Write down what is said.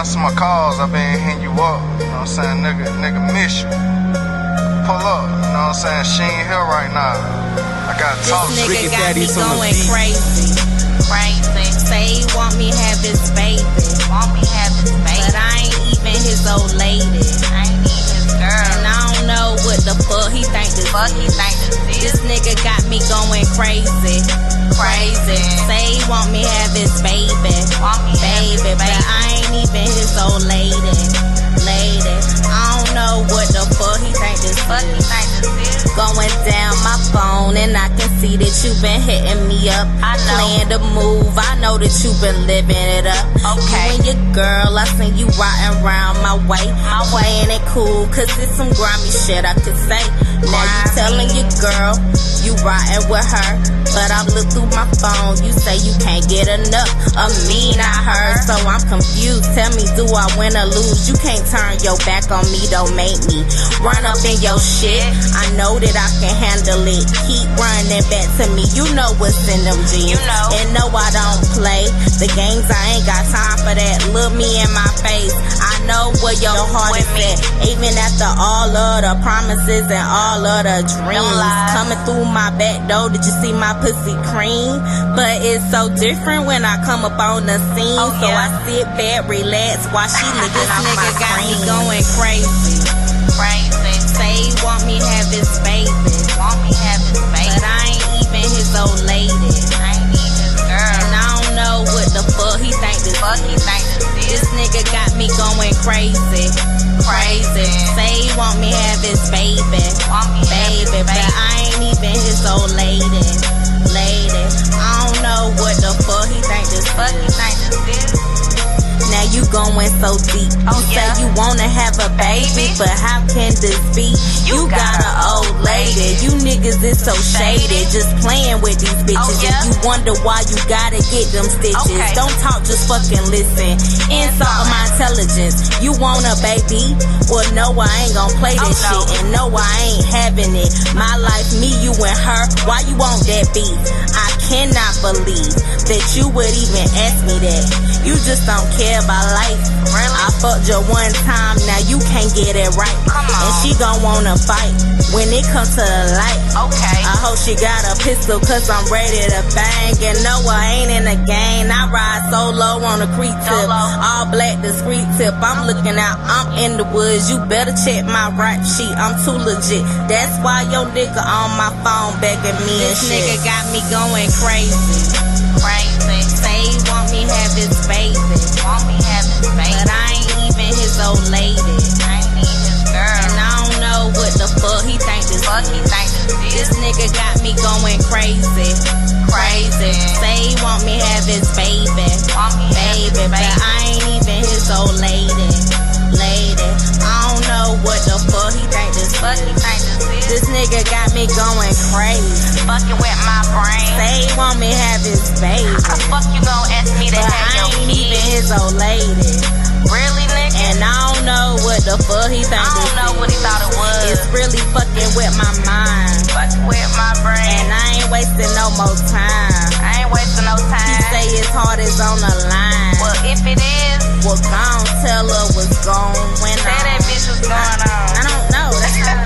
answer my calls, I been hitting you up. You know what I'm saying? Nigga miss you. Pull up, you know what I'm saying? She ain't here right now. I gotta talk. This nigga got me going crazy. Say he want me have his baby. But I ain't even his old lady. I ain't even his girl. And I don't know what the fuck he think this is. This nigga got me going crazy. Say he want me have his baby. But I ain't even his old lady. I don't know what the fuck he think this is. Going down my phone and I can see that you been hitting me up. Playing the move, I know that you been living it up. Okay. You and your girl, I seen you riding around my way. Playing it cool, cause it's some grimy shit I could say. Now you telling your girl you riding with her, but I look through my phone, you say you can't get enough of me, not her. So I'm confused, tell me, do I win or lose? You can't turn your back on me, don't make me run up in your shit. I know that I can handle it, keep running back to me. You know what's in them jeans, and no I don't play the games, I ain't got time for that. Look me in my face, I know where your heart is at. Even after all of the promises and all of the dreams coming through my back door, did you see my pussy cream? But it's so different when I come up on the scene. So I sit back, relax, watch she niggas off my got me going crazy. Say he want me have his baby. But I ain't even his old lady. And I don't know what the fuck he think this is. This nigga got me going crazy. Say he want me have his baby. But I ain't even his old lady. I don't know what the fuck he think this is. Now you going so deep. You say you wanna have a baby, but how can this be? You got an old lady. You niggas is so shady, just playing with these bitches. And you wonder why you gotta get them stitches. Don't talk, just fucking listen. Insult my intelligence. You want a baby? Well, no, I ain't gon' play this shit. And no, I ain't having it. My life, me, you and her. Why you want that beef? I cannot believe that you would even ask me that. You just don't care about life. I fucked you one time, now you can't get it right. And she gon' wanna fight when it comes to the light. I hope she got a pistol, cause I'm ready to bang. And no, I ain't in the game. I ride solo on a creek tip, all black discreet tip. I'm looking out, I'm in the woods. You better check my rap sheet, I'm too legit. That's why your nigga on my phone begging me and shit. This nigga got me going crazy. Say he want me have his baby. But I ain't even his old lady. And I don't know what the fuck he think this is. This nigga got me going crazy. Say he want me have his baby. But I ain't even his old lady. I don't know what the fuck he think this is. This nigga got me going crazy. Fucking with my brain. Say he want me have his baby. How the fuck you gon' ask me to but have your I ain't kid? even his old lady. Really, nigga? And I don't know what the fuck he think I don't know what he thought it was. It's really fucking with my mind. Fucking with my brain. And I ain't wasting no more time. I ain't wasting no time. He say his heart is on the line. Well, if it is, well, gon' tell her what's going on. Say that bitch was going on. I don't know. That's not